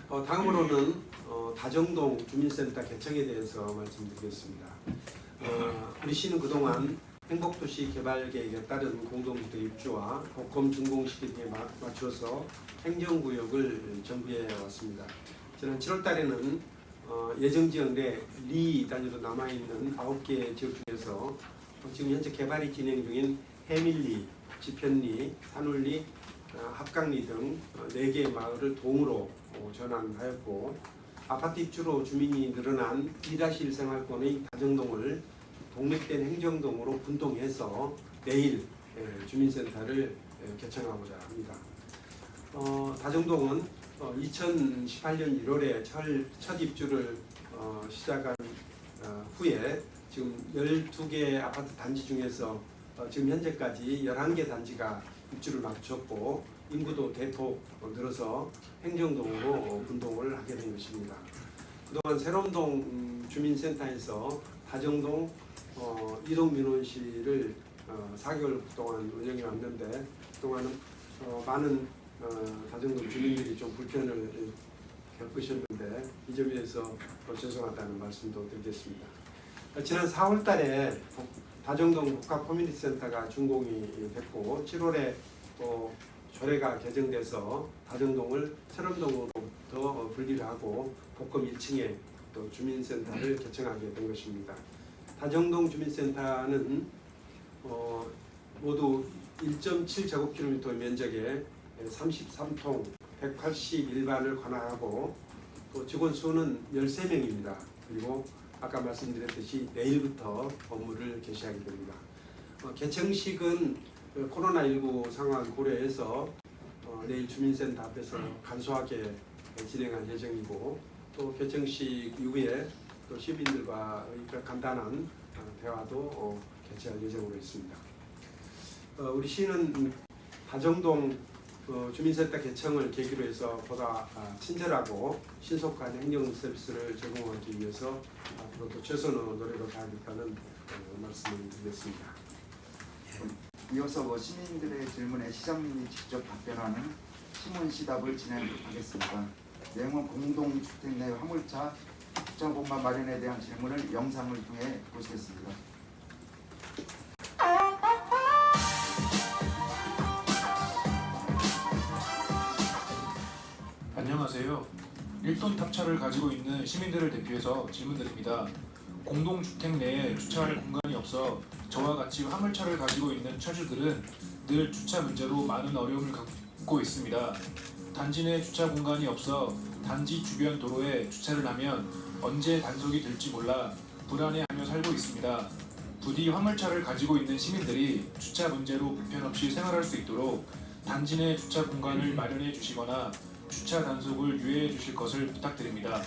다음으로는 다정동 주민센터 개청에 대해서 말씀드리겠습니다. 우리 시는 그동안 행복도시 개발계획에 따른 공동주택 입주와 복권 준공 시기 등에 맞춰서 행정구역을 정비해 왔습니다. 지난 7월 달에는 예정지역 내 리 단위로 남아있는 9개 지역 중에서 지금 현재 개발이 진행 중인 해밀리, 지편리, 산울리, 합강리 등 4개의 마을을 동으로 전환하였고, 아파트 입주로 주민이 늘어난 2-1 생활권의 다정동을 독립된 행정동으로 분동해서 내일 주민센터를 개청하고자 합니다. 다정동은 2018년 1월에 첫 입주를 시작한 후에 지금 12개 아파트 단지 중에서 지금 현재까지 11개 단지가 입주를 마쳤고 인구도 대폭 늘어서 행정동으로 분동을 하게 된 것입니다. 그동안 새롬동 주민센터에서 다정동 이동민원실을 4개월 동안 운영해 왔는데, 그동안은 많은 다정동 주민들이 좀 불편을 겪으셨는데 이 점에 대해서 죄송하다는 말씀도 드리겠습니다. 지난 4월 달에 다정동 복합 커뮤니티 센터가 준공이 됐고 7월에 또 조례가 개정돼서 다정동을 새롬동으로부터 분리를 하고 복금 1층에 또 주민센터를 개청하게 된 것입니다. 다정동 주민센터는 모두 1.7제곱킬로미터 면적에 33통 181반을 관할하고 또 직원 수는 13명입니다. 그리고 아까 말씀드렸듯이 내일부터 업무를 개시하게 됩니다. 개청식은 코로나19 상황 고려해서 내일 주민센터 앞에서 간소하게 진행할 예정이고, 또 개청식 이후에 또 시민들과의 간단한 대화도 개최할 예정으로 있습니다. 우리 시는 다정동 주민센터 개청을 계기로 해서 보다 친절하고 신속한 행정 서비스를 제공하기 위해서 앞으로도 최선의 노력을 다하겠다는 말씀을 드리겠습니다. 이어서 시민들의 질문에 시장님이 직접 답변하는 시문시답을 진행하겠습니다. 내용은 공동주택 내 화물차 주차 공간 마련에 대한 질문을 영상을 통해 보시겠습니다. 안녕하세요. 1톤 탑차를 가지고 있는 시민들을 대표해서 질문드립니다. 공동주택 내에 주차할 공간이 없어 저와 같이 화물차를 가지고 있는 차주들은 늘 주차 문제로 많은 어려움을 겪고 있습니다. 단지 내 주차 공간이 없어 단지 주변 도로에 주차를 하면 언제 단속이 될지 몰라 불안해하며 살고 있습니다. 부디 화물차를 가지고 있는 시민들이 주차 문제로 불편 없이 생활할 수 있도록 단지 내 주차 공간을 마련해 주시거나 주차 단속을 유예해 주실 것을 부탁드립니다.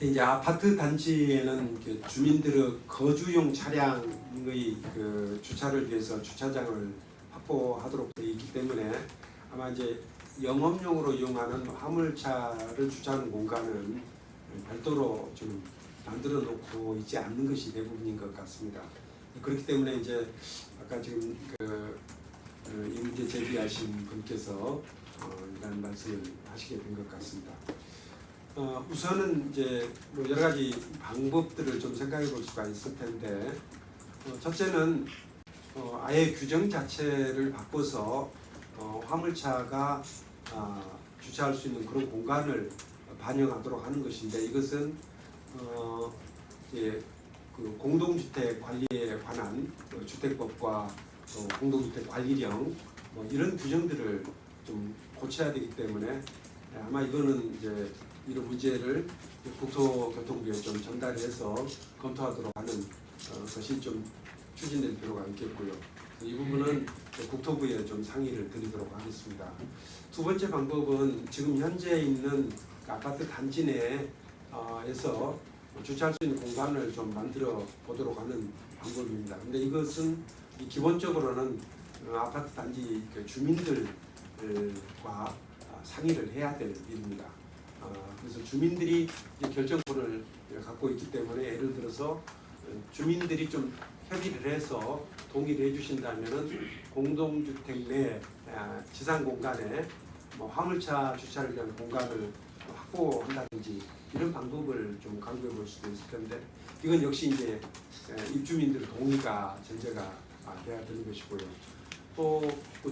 이제 아파트 단지에는 주민들의 거주용 차량의 주차를 위해서 주차장을 확보하도록 되어 있기 때문에 아마 이제 영업용으로 이용하는 화물차를 주차하는 공간은 별도로 좀 만들어 놓고 있지 않는 것이 대부분인 것 같습니다. 그렇기 때문에 이제 아까 지금 이 문제 제기하신 분께서 이런 말씀을 하시게 된 것 같습니다. 우선은 이제 뭐 여러 가지 방법들을 좀 생각해 볼 수가 있을 텐데, 첫째는 아예 규정 자체를 바꿔서 화물차가 주차할 수 있는 그런 공간을 반영하도록 하는 것인데, 이것은 이제 그 공동주택 관리에 관한 주택법과 또 공동주택 관리령 뭐 이런 규정들을 좀 고쳐야 되기 때문에 아마 이거는 이제 이런 문제를 국토교통부에 좀 전달해서 검토하도록 하는 것이 좀 추진될 필요가 있겠고요. 이 부분은 국토부에 좀 상의를 드리도록 하겠습니다. 두 번째 방법은 지금 현재 있는 아파트 단지 내에서 주차할 수 있는 공간을 좀 만들어 보도록 하는 방법입니다. 근데 이것은 기본적으로는 아파트 단지 주민들과 상의를 해야 될 일입니다. 그래서 주민들이 결정권을 갖고 있기 때문에, 예를 들어서 주민들이 좀 협의를 해서 동의를 해주신다면은 공동주택 내 지상 공간에 뭐 화물차 주차를 위한 공간을 확보한다든지 이런 방법을 좀 강구해 볼 수도 있을 텐데 이건 역시 이제 입주민들의 동의가 전제가 돼야 되는 것이고요. 또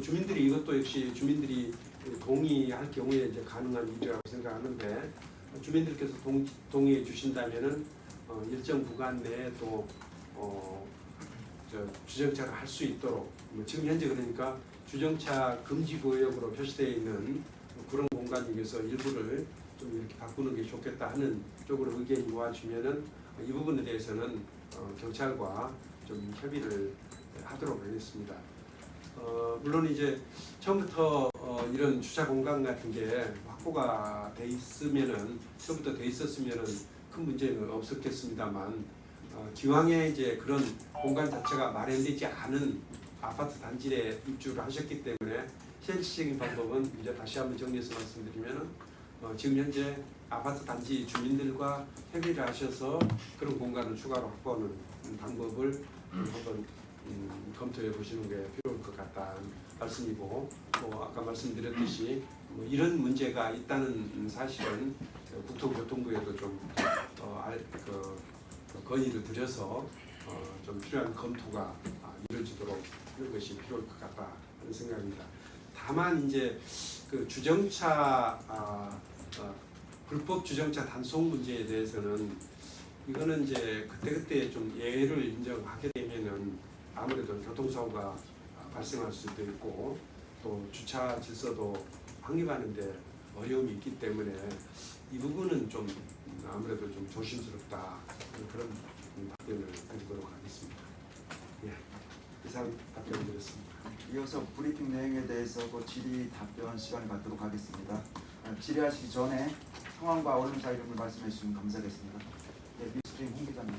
주민들이 이것도 역시 주민들이 동의할 경우에 이제 가능한 일이라고 생각하는데 주민들께서 동의해 주신다면은 일정 구간 내에 또 주정차를 할 수 있도록 지금 현재 그러니까 주정차 금지 구역으로 표시되어 있는 그런 공간 중에서 일부를 좀 이렇게 바꾸는 게 좋겠다 하는 쪽으로 의견이 모아지면은 이 부분에 대해서는 경찰과 좀 협의를 하도록 하겠습니다. 물론 이제 처음부터 이런 주차 공간 같은 게 확보가 돼 있으면은 처음부터 돼 있었으면은 큰 문제는 없었겠습니다만 기왕에 이제 그런 공간 자체가 마련되지 않은 아파트 단지에 입주를 하셨기 때문에 현실적인 방법은 이제 다시 한번 정리해서 말씀드리면은 지금 현재 아파트 단지 주민들과 협의를 하셔서 그런 공간을 추가로 확보하는 방법을 한번 검토해 보시는 게 필요할 것 같다는 말씀이고 또 아까 말씀드렸듯이 뭐 이런 문제가 있다는 사실은 국토교통부에도 좀 건의를 드려서 좀 필요한 검토가 이루어지도록 하는 것이 필요할 것 같다 하는 생각입니다. 다만 이제 그 주정차 불법 주정차 단속 문제에 대해서는 이거는 이제 그때그때 좀 예외를 인정하게 되면은 아무래도 교통사고가 발생할 수도 있고 또 주차 질서도 확립하는데 어려움이 있기 때문에 이 부분은 좀 아무래도 좀 조심스럽다 그런 답변을 드리도록 하겠습니다. 예, 이상 답변 드렸습니다. 이어서 브리핑 내용에 대해서 질의 답변 시간을 갖도록 하겠습니다. 질의하시기 전에 상황과 언론사 이름을 말씀해 주시면 감사하겠습니다. 네, 뉴스트림 홍 기자님.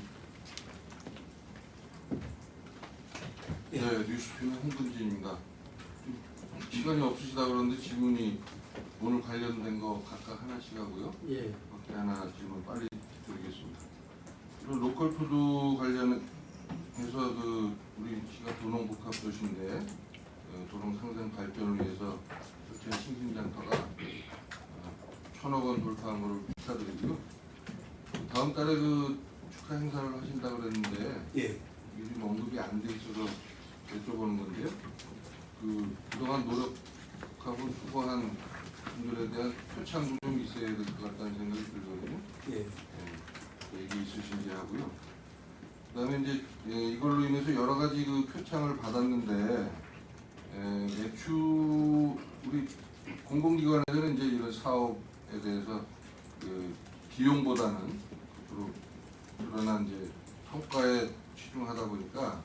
네, 뉴스피는 홍근진입니다. 시간이 없으시다 그러는데 질문이 오늘 관련된 거 각각 하나씩 하고요. 예. 어떻게 하나 질문 빨리 드리겠습니다. 이런 로컬푸드 관련해서 우리 시가 도농복합도시인데 도농 상생 발전을 위해서 설치한 신신장터가 1,000억 원 돌파한 것을 축하드리고요. 다음 달에 축하 행사를 하신다고 그랬는데 예. 이게 좀 언급이 안 돼 있어서 여쭤보는 건데요. 그동안 노력하고 수고한 분들에 대한 표창도 좀 있어야 될 것 같다는 생각이 들거든요. 예. 얘기 있으신지 하고요. 그다음에 이제 이걸로 인해서 여러 가지 표창을 받았는데 매출 우리 공공기관에서는 이제 이런 사업에 대해서 비용보다는 그러나 이제 성과에 치중하다 보니까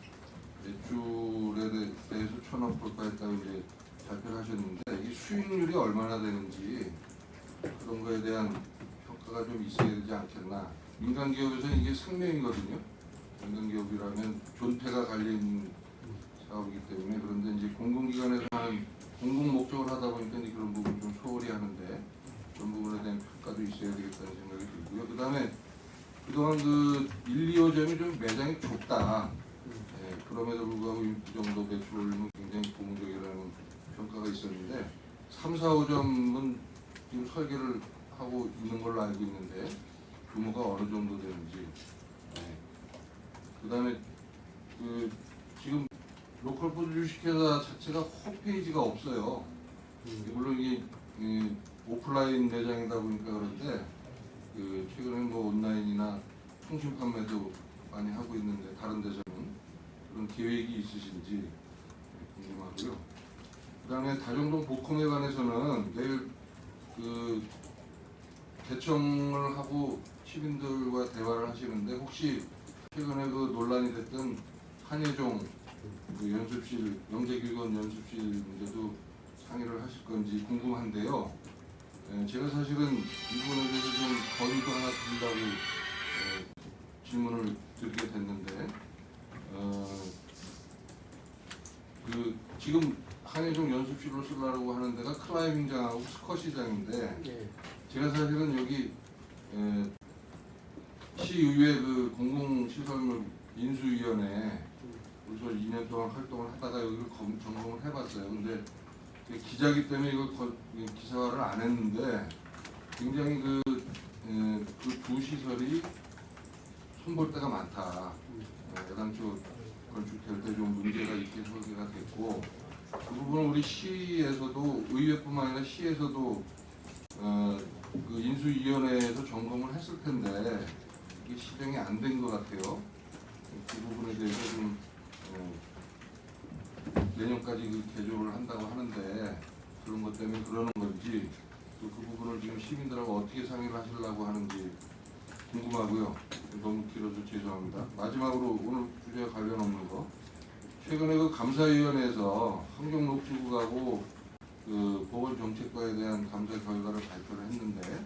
매출에 대해서 1,000억 돌파했다고 이제 발표를 하셨는데 이게 수익률이 얼마나 되는지 그런 거에 대한 평가가 좀 있어야 되지 않겠나. 민간 기업에서는 이게 생명이거든요. 민간 기업이라면 존폐가 갈린 사업이기 때문에. 그런데 이제 공공기관에서 하는 공공 목적을 하다 보니까 이제 그런 부분 좀 소홀히 하는데 그런 부분에 대한 평가도 있어야 되겠다는 생각이 들고요. 그다음에 그동안 1, 2호점이 좀 매장이 좁다. 그럼에도 불구하고 이 정도 매출 올리면 굉장히 고무적이라는 평가가 있었는데 3, 4호점은 지금 설계를 하고 있는 걸로 알고 있는데 규모가 어느 정도 되는지. 그다음에 지금 로컬푸드 주식회사 자체가 홈페이지가 없어요. 물론 이게 오프라인 매장이다 보니까 그런데 최근에 뭐 온라인이나 통신 판매도 많이 하고 있는데 다른 데서는 그런 계획이 있으신지 궁금하고요. 그다음에 다정동 복흥에 관해서는 내일 개청을 하고 시민들과 대화를 하시는데 혹시 최근에 논란이 됐던 한예종 연습실 영재기관 연습실 문제도 상의를 하실 건지 궁금한데요. 제가 사실은 이 부분에 대해서 좀 건의도 하나 드리려고 질문을 드리게 됐는데 지금 한예종 연습실로 쓰려고 하는 데가 클라이밍장하고 스쿼시장인데 예. 제가 사실은 여기 시의회 공공시설물 인수위원회 그래서 2년 동안 활동을 하다가 여기를 점검을 해봤어요. 근데 기자기 때문에 이걸 기사화를 안 했는데 굉장히 그 두 시설이 손볼 데가 많다. 애당초 건축될 때 좀 문제가 있게 설계가 됐고 그 부분은 우리 시에서도 의회뿐만 아니라 시에서도 그 인수위원회에서 점검을 했을 텐데 이게 실행이 안 된 것 같아요. 그 부분에 대해서 좀 내년까지 그 개조를 한다고 하는데 그런 것 때문에 그러는 건지 또 그 부분을 지금 시민들하고 어떻게 상의를 하시려고 하는지 궁금하고요. 너무 길어서 죄송합니다. 마지막으로 오늘 주제와 관련 없는 거. 최근에 그 감사위원회에서 환경녹지국하고 그 보건정책과에 대한 감사 결과를 발표를 했는데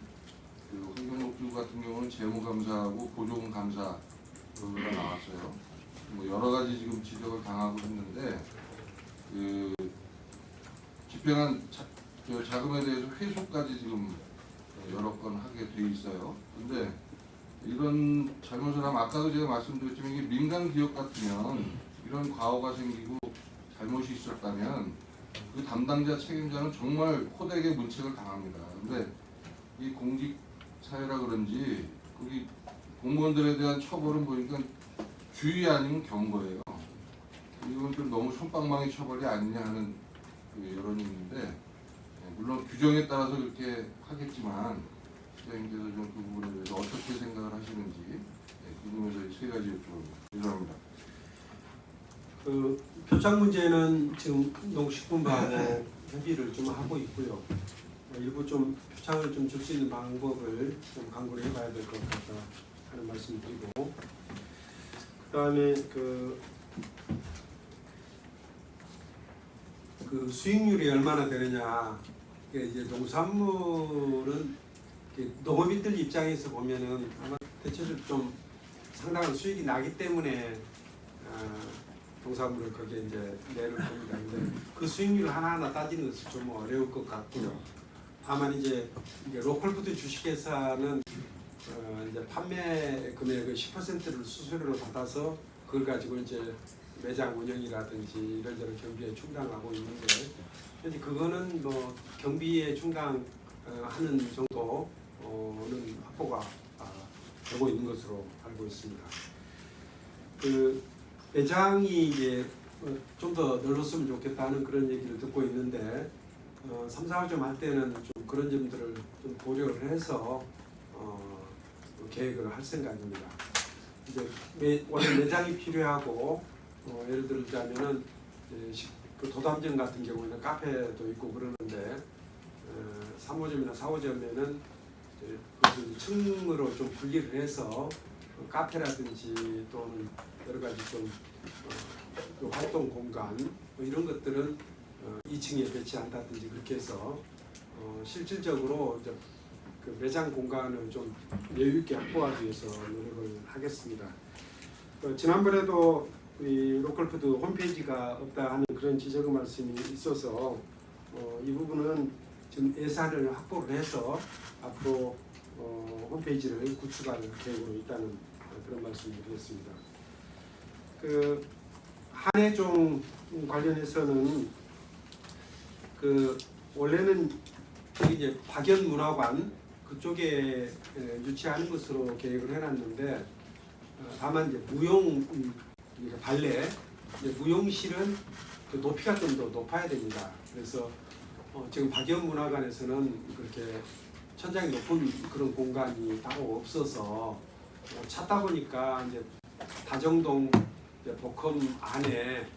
그 환경녹지국 같은 경우는 재무감사하고 보조금감사가 나왔어요. 뭐 여러 가지 지금 지적을 당하고 했는데 그 집행한 자금에 대해서 회수까지 지금 여러 건 하게 돼 있어요. 근데 이런 잘못을 하면 아까도 제가 말씀드렸지만 이게 민간 기업 같으면 이런 과오가 생기고 잘못이 있었다면 그 담당자 책임자는 정말 호되게 문책을 당합니다. 근데 이 공직 사회라 그런지 거기 공무원들에 대한 처벌은 보니까 주의 아니면 경고예요. 이건 좀 너무 솜방망이 처벌이 아니냐 하는 그 여론이 있는데 물론 규정에 따라서 그렇게 하겠지만 시장님께서 좀 그 부분에 대해서 어떻게 생각을 하시는지 궁금해서 세 가지 여쭤봅니다. 죄송합니다. 그 표창 문제는 지금 농식품부하고 협의를 좀 하고 있고요. 일부 좀 표창을 좀 줄 수 있는 방법을 좀 강구를 해봐야 될 것 같다 하는 말씀드리고, 그다음에 그 수익률이 얼마나 되느냐. 이게 이제 농산물은 농업인들 입장에서 보면은 아마 대체적으로 좀 상당한 수익이 나기 때문에 농산물을 거기에 이제 내는 겁니다. 근데 그 수익률 하나하나 따지는 것은 좀 어려울 것 같고요. 다만 이제 로컬푸드 주식회사는 이제 판매 금액의 10%를 수수료로 받아서 그걸 가지고 이제 매장 운영이라든지 이런저런 경비에 충당하고 있는데, 현재 그거는 뭐 경비에 충당하는 정도는 확보가 되고 있는 것으로 알고 있습니다. 그 매장이 이제 좀 더 늘었으면 좋겠다는 그런 얘기를 듣고 있는데 3, 4월 할 때는 좀 그런 점들을 좀 고려를 해서 계획을 할 생각입니다. 이제 원래 매장이 필요하고 예를 들자면은 그 도담점 같은 경우에는 카페도 있고 그러는데 3호점이나 4호점에는 그 층으로 좀 분리를 해서 카페라든지 또는 여러 가지 좀 그 활동 공간 뭐 이런 것들은 2층에 배치한다든지 그렇게 해서 실질적으로 이제 그 매장 공간을 좀 여유 있게 확보하기 위해서 노력을 하겠습니다. 지난번에도 이 로컬푸드 홈페이지가 없다 하는 그런 지적의 말씀이 있어서 이 부분은 지금 예산을 확보를 해서 앞으로 홈페이지를 구축할 계획으로 있다는 그런 말씀을 드렸습니다. 그 한해종 관련해서는 그 원래는 이제 박연문화관 그쪽에 유치하는 것으로 계획을 해놨는데 다만 이제 무용 발레 무용실은 그 높이가 좀 더 높아야 됩니다. 그래서 지금 박연문화관에서는 그렇게 천장이 높은 그런 공간이 따로 없어서 찾다 보니까 이제 다정동 복합 안에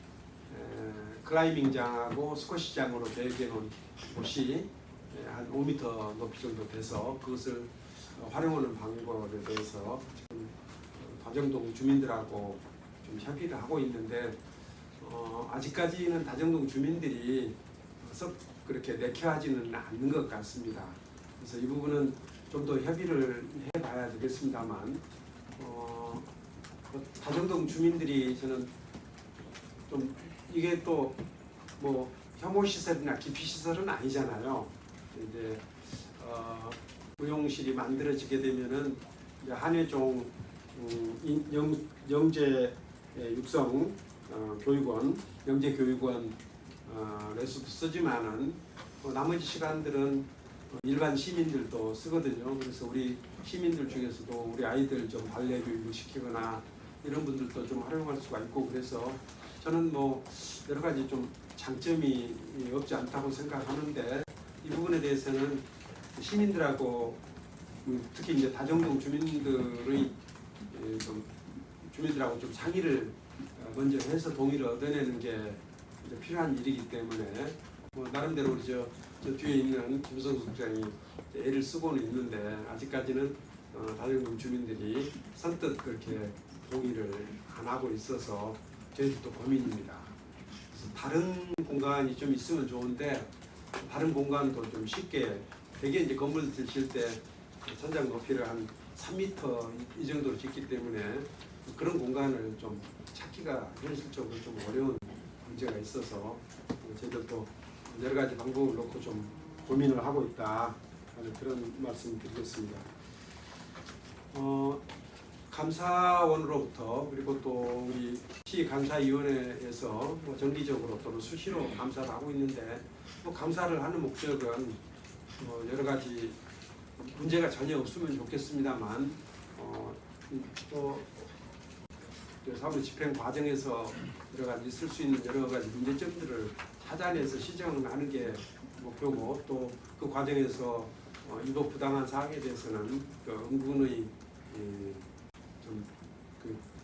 클라이밍장하고 스쿼시장으로 계획해 놓은 곳이 한 5m 높이 정도 돼서 그것을 활용하는 방법에 대해서 지금 다정동 주민들하고 좀 협의를 하고 있는데 아직까지는 다정동 주민들이 썩 그렇게 내켜하지는 않는 것 같습니다. 그래서 이 부분은 좀 더 협의를 해봐야 되겠습니다만 다정동 주민들이 저는 좀 이게 또 뭐 혐오 시설이나 기피 시설은 아니잖아요. 이제 무용실이 만들어지게 되면은 이제 한해종 영재 육성 교육원, 영재교육원 에서도 쓰지만은 나머지 시간들은 일반 시민들도 쓰거든요. 그래서 우리 시민들 중에서도 우리 아이들 좀 발레 교육을 시키거나 이런 분들도 좀 활용할 수가 있고, 그래서 저는 뭐 여러 가지 좀 장점이 없지 않다고 생각하는데, 이 부분에 대해서는 시민들하고 특히 이제 다정동 주민들의 주민들하고 좀 상의를 먼저 해서 동의를 얻어내는 게 필요한 일이기 때문에 나름대로 우리 저 뒤에 있는 김성수 국장이 애를 쓰고는 있는데, 아직까지는 다정동 주민들이 선뜻 그렇게 동의를 안 하고 있어서 저희들도 고민입니다. 그래서 다른 공간이 좀 있으면 좋은데, 다른 공간도 좀 쉽게, 되게 이제 건물 짓을 때 천장 높이를 한 3m 이 정도로 짓기 때문에 그런 공간을 좀 찾기가 현실적으로 좀 어려운 문제가 있어서 저희들도 여러 가지 방법을 놓고 좀 고민을 하고 있다 하는 그런 말씀을 드리겠습니다. 감사원으로부터, 그리고 또 우리 시감사위원회에서 정기적으로 또는 수시로 감사를 하고 있는데, 감사를 하는 목적은 여러 가지 문제가 전혀 없으면 좋겠습니다만, 또 사무 집행 과정에서 여러 가지 있을 수 있는 여러 가지 문제점들을 찾아내서 시정을 하는 게 목표고, 또 그 과정에서 이거 부당한 사항에 대해서는 응분의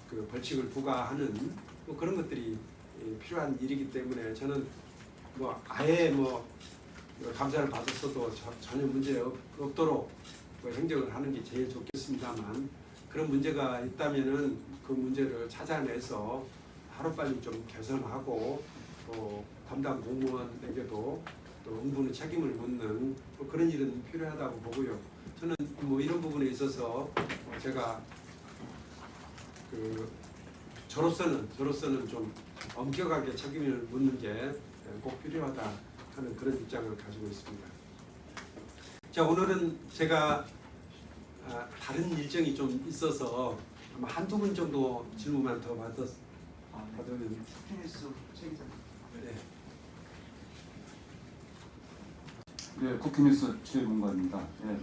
그 벌칙을 부과하는 그런 것들이 필요한 일이기 때문에, 저는 아예 감사를 받았어도 전혀 문제 없도록 행정을 하는 게 제일 좋겠습니다만, 그런 문제가 있다면은 그 문제를 찾아내서 하루빨리 좀 개선하고, 또 담당 공무원에게도 또 응분의 책임을 묻는 그런 일은 필요하다고 보고요. 저는 이런 부분에 있어서 제가 저로서는 좀 엄격하게 책임을 묻는 게 꼭 필요하다 하는 그런 입장을 가지고 있습니다. 자, 오늘은 제가 다른 일정이 좀 있어서 아마 한두 분 정도 질문만 더 받으면. 쿠키뉴스 책임자님. 네. 예, 쿠키뉴스 최문관입니다. 예,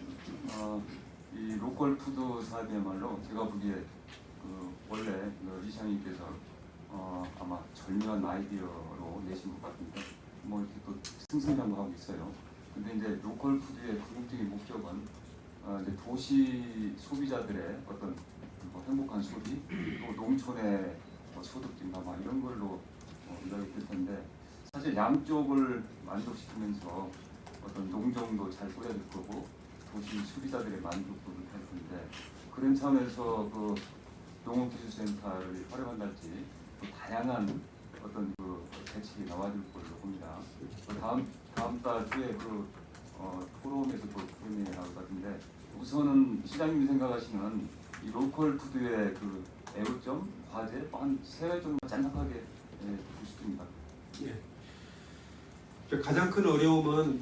이 로컬 푸드 사업이야말로 제가 보기에 원래 이상님께서 아마 절묘한 아이디어로 내신 것 같은데, 이렇게 또 승승장구하고 있어요. 근데 이제 로컬 푸드의 궁극적인 목적은 이제 도시 소비자들의 어떤 행복한 소비, 또 농촌의 소득 증가 이런 걸로 이야기 될 텐데, 사실 양쪽을 만족시키면서 어떤 농정도 잘 꾸려야 될 거고, 도시 소비자들의 만족도도 할 텐데, 그런 차원에서 그 농업기술센터를 활용한달지 다양한 어떤 대책이 나와줄 걸로 봅니다. 다음 달 주에 포럼에서도 그런 얘기 나올 것 같은데, 우선은 시장님이 생각하시는 이 로컬 푸드의 애호점, 과제 한 3가지 정도 간략하게 듣고 싶습니다. 예. 가장 큰 어려움은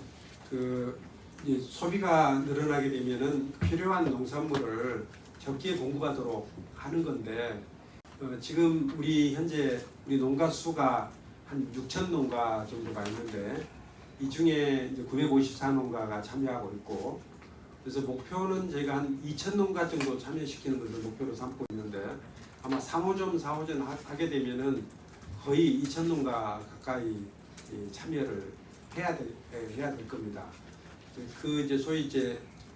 이 소비가 늘어나게 되면은 필요한 농산물을 적기에 공급하도록 하는 건데, 지금 현재 우리 농가 수가 한 6천 농가 정도가 있는데, 이 중에 이제 954농가가 참여하고 있고, 그래서 목표는 저희가 한 2천 농가 정도 참여시키는 것을 목표로 삼고 있는데, 아마 3호점, 4호점 하게 되면은 거의 2천 농가 가까이 참여를 해야 될 겁니다. 이제 소위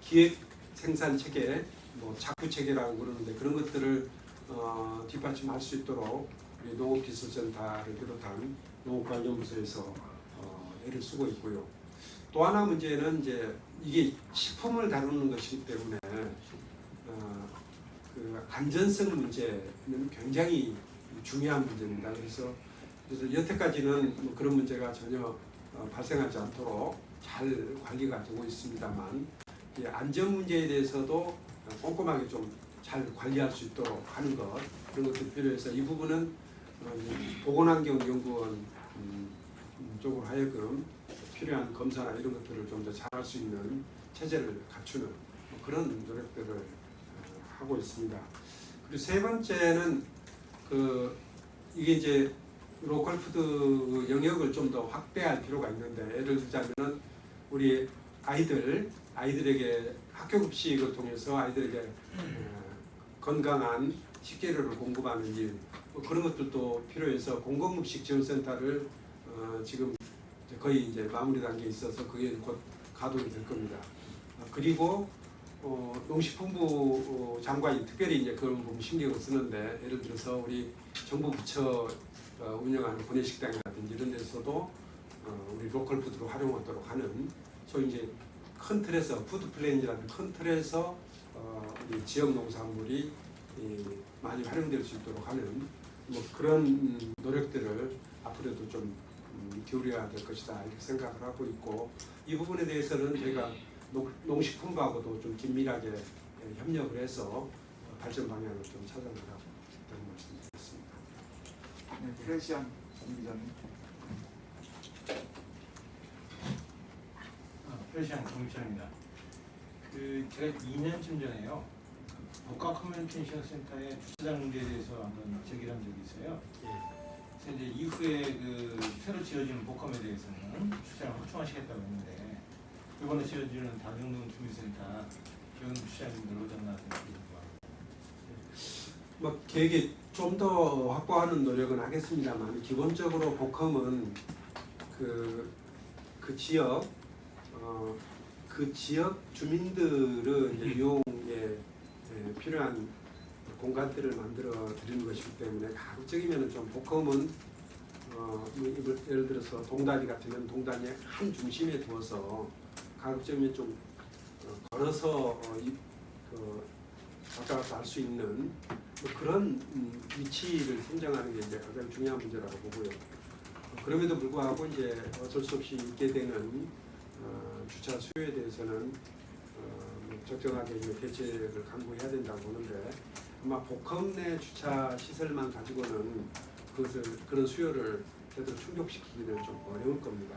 기획 생산 체계, 작부 체계라고 그러는데, 그런 것들을 뒷받침할 수 있도록 우리 농업기술센터를 비롯한 농업관련부서에서 애를 쓰고 있고요. 또 하나 문제는 이게 식품을 다루는 것이기 때문에 그 안전성 문제는 굉장히 중요한 문제입니다. 그래서 여태까지는 그런 문제가 전혀 발생하지 않도록 잘 관리가 되고 있습니다만, 이 안전 문제에 대해서도 꼼꼼하게 좀 잘 관리할 수 있도록 하는 것, 그런 것들이 필요해서 이 부분은 보건환경연구원 쪽으로 하여금 필요한 검사나 이런 것들을 좀 더 잘할 수 있는 체제를 갖추는 그런 노력들을 하고 있습니다. 그리고 세 번째는 이게 로컬 푸드 영역을 좀 더 확대할 필요가 있는데, 예를 들자면은 우리 아이들에게 학교 급식을 통해서 아이들에게 건강한 식재료를 공급하는 일, 뭐 그런 것들도 필요해서 공공급식 지원센터를 지금 거의 이제 마무리 단계에 있어서 그게 곧 가동이 될 겁니다. 그리고 농식품부 장관이 특별히 이제 그런 부분 신경을 쓰는데, 예를 들어서 우리 정부 부처 운영하는 구내식당이라든지 이런 데서도 우리 로컬 푸드로 활용하도록 하는, 소위 이제 큰 틀에서 푸드 플랜이라는 큰 틀에서 우리 지역 농산물이 많이 활용될 수 있도록 하는 뭐 그런 노력들을 앞으로도 좀 기울여야 될 것이다 이렇게 생각을 하고 있고, 이 부분에 대해서는 저희가 농식품부하고도 좀 긴밀하게 협력을 해서 발전 방향을 좀 찾아나가고 있다는 말씀드리겠습니다. 네, 프레시안 기자님. 프레시안 정미천입니다. 제가 2년쯤 전에요, 복합 커뮤니케이션 센터의 주차장 문제에 대해서 한번 제기를 한 적이 있어요. 그래서 이제 이후에 새로 지어지는 복합에 대해서는 주차장을 확충하시겠다고 했는데, 이번에 지어지는 다중동 주민센터 기존 주차장이 늘어졌나 생각합니다. 뭐 계획이 좀 더 확보하는 노력은 하겠습니다만, 기본적으로 복합은 그 지역 주민들의 이제 이용에 필요한 공간들을 만들어 드리는 것이기 때문에, 가급적이면 좀 복합은 예를 들어서 동단위 같으면 동단위의 한 중심에 두어서 가급적이면 좀 걸어서 왔다 갔다 할 수 있는 그런 위치를 선정하는 게 이제 가장 중요한 문제라고 보고요. 그럼에도 불구하고 이제 어쩔 수 없이 있게 되는 주차 수요에 대해서는 적정하게 이제 대책을 강구해야 된다고 보는데, 아마 복합 내 주차 시설만 가지고는 그런 수요를 제대로 충족시키기는 좀 어려울 겁니다.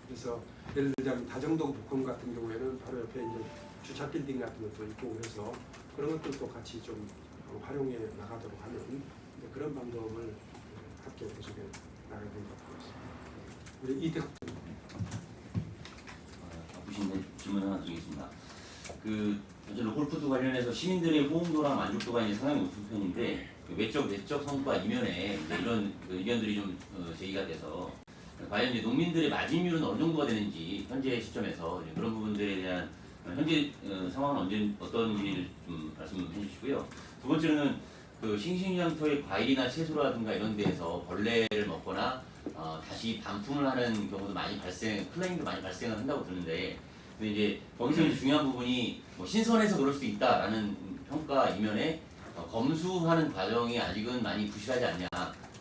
그래서 예를 들자면 다정동 복합 같은 경우에는 바로 옆에 이제 주차 빌딩 같은 것도 있고, 그래서 그런 것들도 같이 좀 활용해 나가도록 하는 그런 방법을 함께 모색해 나가야 된다고 보겠습니다. 우리 이태국 바쁘신데 질문 하나 드리겠습니다. 현재 로컬푸드 관련해서 시민들의 호응도랑 만족도가 이제 상당히 높은 편인데, 외적 성과 이면에 이제 이런 의견들이 좀 제기가 돼서, 과연 이제 농민들의 마진율은 어느 정도가 되는지 현재 시점에서 그런 부분들에 대한 현재 상황은 어떤지를 좀 말씀해 주시고요. 두 번째로는 싱싱장터의 과일이나 채소라든가 이런 데에서 벌레를 먹거나 다시 반품을 하는 경우도 많이 클레임도 많이 발생을 한다고 듣는데, 근데 이제 거기서 이제 중요한 부분이 뭐 신선해서 그럴 수도 있다라는 평가 이면에 검수하는 과정이 아직은 많이 부실하지 않냐,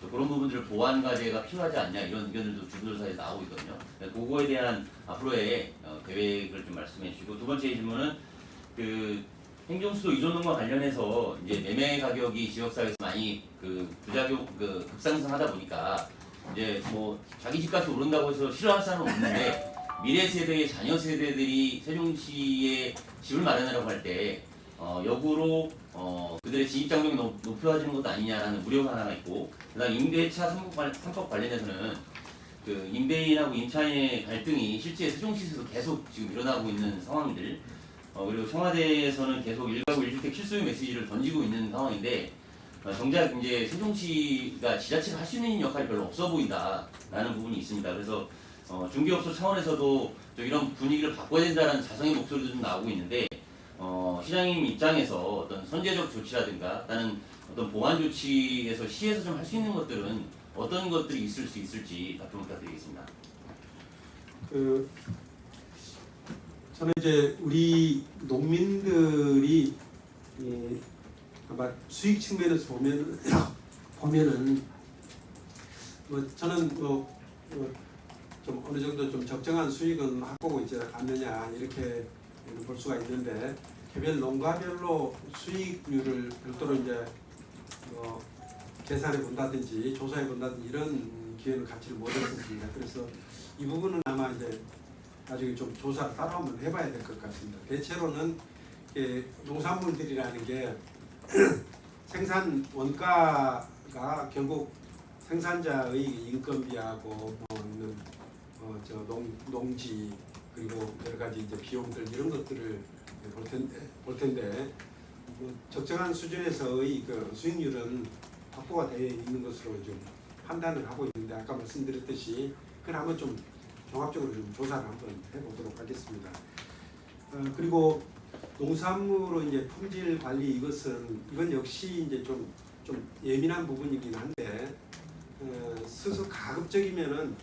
또 그런 부분들을 보완 과제가 필요하지 않냐, 이런 의견들도 주민들 사이에서 나오고 있거든요. 그거에 대한 앞으로의 계획을 좀 말씀해 주시고, 두 번째 질문은 행정수도 이전농과 관련해서 이제 매매 가격이 지역사회에서 많이 부작용 급상승하다 보니까 이제 뭐 자기 집값이 오른다고 해서 싫어할 사람은 없는데, 미래 세대의 자녀 세대들이 세종시에 집을 마련하려고 할 때 역으로 그들의 진입 장벽이 너무 높아지는 것도 아니냐라는 우려가 하나 있고, 그다음 임대차 3법 관련해서는 임대인하고 임차인의 갈등이 실제 세종시에서도 계속 지금 일어나고 있는 상황들, 그리고 청와대에서는 계속 1가구 1주택 실소유 메시지를 던지고 있는 상황인데, 정작 이제 세종시가 지자체가 할 수 있는 역할이 별로 없어 보인다라는 부분이 있습니다. 그래서 중개업소 차원에서도 좀 이런 분위기를 바꿔야 된다는 자성의 목소리도 좀 나오고 있는데, 시장님 입장에서 어떤 선제적 조치라든가 다른 어떤 보완 조치에서 시에서 좀 할 수 있는 것들은 어떤 것들이 있을 수 있을지 답변 부탁드리겠습니다. 저는 이제 우리 농민들이 아마 수익 측면에서 보면은 저는 좀 어느 정도 좀 적정한 수익은 확보하고 있지 않느냐 이렇게 볼 수가 있는데, 개별 농가별로 수익률을 별도로 이제 계산해 본다든지 조사해 본다든지 이런 기회는 갖지를 못했습니다. 그래서 이 부분은 아마 이제 나중에 좀 조사를 따로 한번 해봐야 될 것 같습니다. 대체로는 농산물들이라는 게 생산 원가가 결국 생산자의 인건비하고 뭐 있는 농지 그리고 여러 가지 이제 비용들 이런 것들을 볼 텐데 뭐 적정한 수준에서의 그 수익률은 확보가 되어 있는 것으로 좀 판단을 하고 있는데 아까 말씀드렸듯이 그걸 한번 좀 종합적으로 좀 조사를 한번 해보도록 하겠습니다. 그리고 농산물로 이제 품질 관리 이건 역시 이제 좀 예민한 부분이긴 한데 스스로 가급적이면은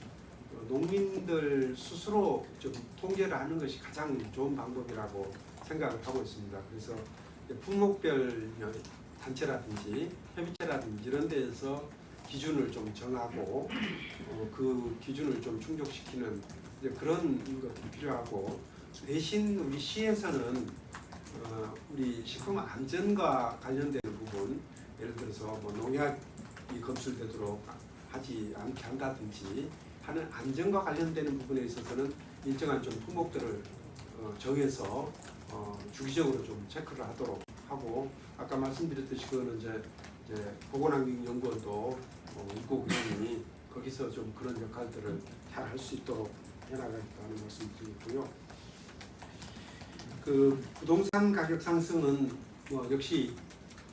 농민들 스스로 좀 통제를 하는 것이 가장 좋은 방법이라고 생각을 하고 있습니다. 그래서 품목별 단체라든지 협의체라든지 이런 데에서 기준을 좀 정하고 그 기준을 좀 충족시키는 이제 그런 것들이 필요하고 대신 우리 시에서는 우리 식품 안전과 관련되는 부분 예를 들어서 뭐 농약이 검출되도록 하지 않게 한다든지 하는 안전과 관련되는 부분에 있어서는 일정한 좀 품목들을 정해서 주기적으로 좀 체크를 하도록 하고 아까 말씀드렸듯이 그거는 이제 보건환경연구원도 있고 그러니 거기서 좀 그런 역할들을 잘 할 수 있도록 해나가겠다는 말씀드리고요. 그 부동산 가격 상승은 뭐 역시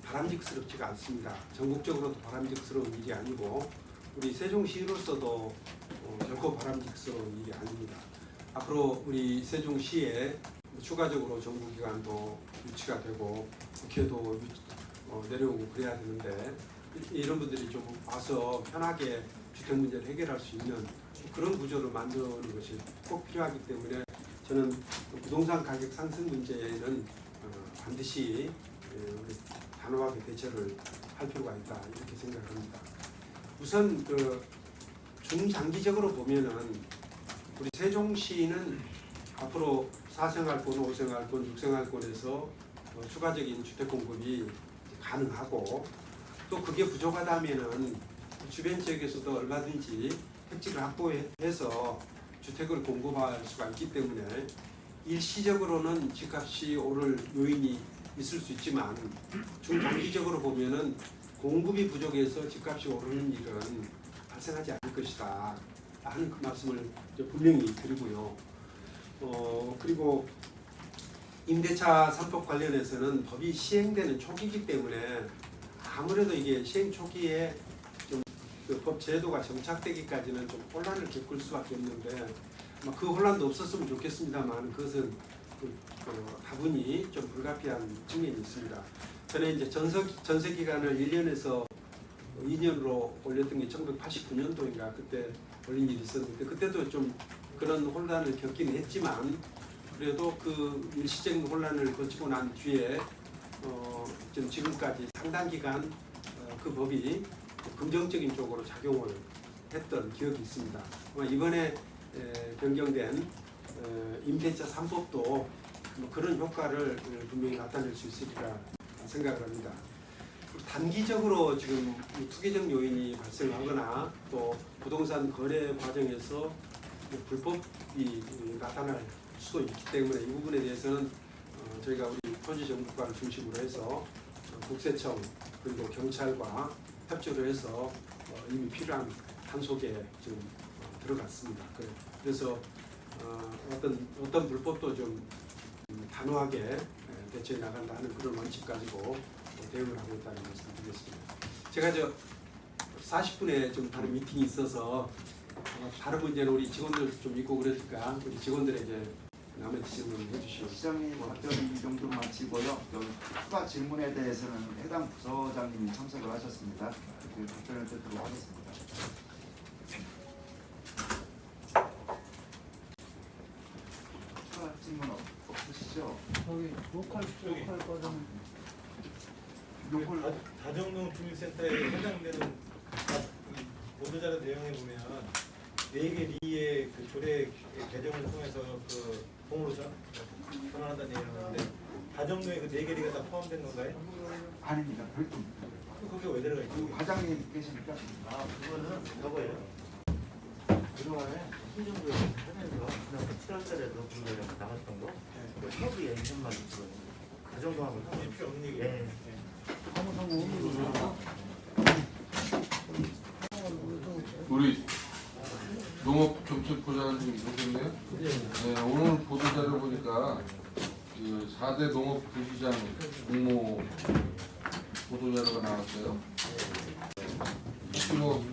바람직스럽지가 않습니다. 전국적으로도 바람직스러운 일이 아니고 우리 세종시로서도 결코 바람직스러운 일이 아닙니다. 앞으로 우리 세종시에 추가적으로 정부기관도 유치가 되고 국회도 내려오고 그래야 되는데 이런 분들이 좀 와서 편하게 주택 문제를 해결할 수 있는 그런 구조를 만드는 것이 꼭 필요하기 때문에 저는 부동산 가격 상승 문제는 반드시 단호하게 대처를 할 필요가 있다 이렇게 생각합니다. 우선 그 중장기적으로 보면은 우리 세종시는 앞으로 4생활권, 5생활권, 6생활권에서 추가적인 주택 공급이 가능하고 또 그게 부족하다면은 주변 지역에서도 얼마든지 택지를 확보해서 주택을 공급할 수가 있기 때문에 일시적으로는 집값이 오를 요인이 있을 수 있지만 중장기적으로 보면은 공급이 부족해서 집값이 오르는 일은 발생하지 않을 것이다 하는 그 말씀을 분명히 드리고요. 그리고 임대차 3법 관련해서는 법이 시행되는 초기이기 때문에 아무래도 이게 시행 초기에 좀 그 법 제도가 정착되기까지는 좀 혼란을 겪을 수밖에 없는데 그 혼란도 없었으면 좋겠습니다만 그것은 다분히 좀 불가피한 측면이 있습니다. 전에 이제 전세 기간을 1년에서 2년으로 올렸던 게 1989년도인가 그때 올린 일이 있었는데 그때도 좀 그런 혼란을 겪긴 했지만 그래도 그 일시적인 혼란을 거치고 난 뒤에 지금까지 상당 기간 그 법이 긍정적인 쪽으로 작용을 했던 기억이 있습니다. 이번에 변경된 임대차 3법도 뭐 그런 효과를 분명히 나타낼 수 있으리라 생각을 합니다. 단기적으로 지금 투기적 요인이 발생하거나 또 부동산 거래 과정에서 불법이 나타날 수도 있기 때문에 이 부분에 대해서는 저희가 우리 토지정보과를 중심으로 해서 국세청 그리고 경찰과 협조를 해서 이미 필요한 단속에 지금 들어갔습니다. 그래서 어떤 불법도 좀 단호하게 대처해 나간다 하는 그런 원칙 가지고 대응을 하고 있다는 말씀 드리겠습니다. 제가 40분에 좀 다른 미팅이 있어서 다른 문제는 우리 직원들 좀 있고 그러니까 우리 직원들에게 나머지 질문을 해주시오. 시장님 답변 이 정도 마치고요. 추가 질문에 대해서는 해당 부서장님이 참석을 하셨습니다. 그 답변을 듣도록 하겠습니다. 추가 질문 없으시죠? 저기 로컬 버전 요걸 다정동 주민센터에 해당되는 보도자료 내용에 보면 4개 리의 그 조례 개정을 통해서 그 공으로 전환한다는 내용이 나오는데 다정동에 그 4개 리가 다 포함된 건가요? 아닙니다. 별도입니다. 그게 왜 들어가 있죠? 그 과장님 계십니까? 그거는 저거예요. 그동안에 신정도에 하면서 그냥 7월달에도 분들이 나갔던 거, 그 협의에 2년만 있거든요. 그 정도 하면 필요 없는 얘기예요. 예. 아무 상관 없는 거죠. 우리 농업정책부장님 오셨네요. 네, 오늘 보도자료 보니까 그 4대 농업부시장 공모 보도자료가 나왔어요. 혹시 뭐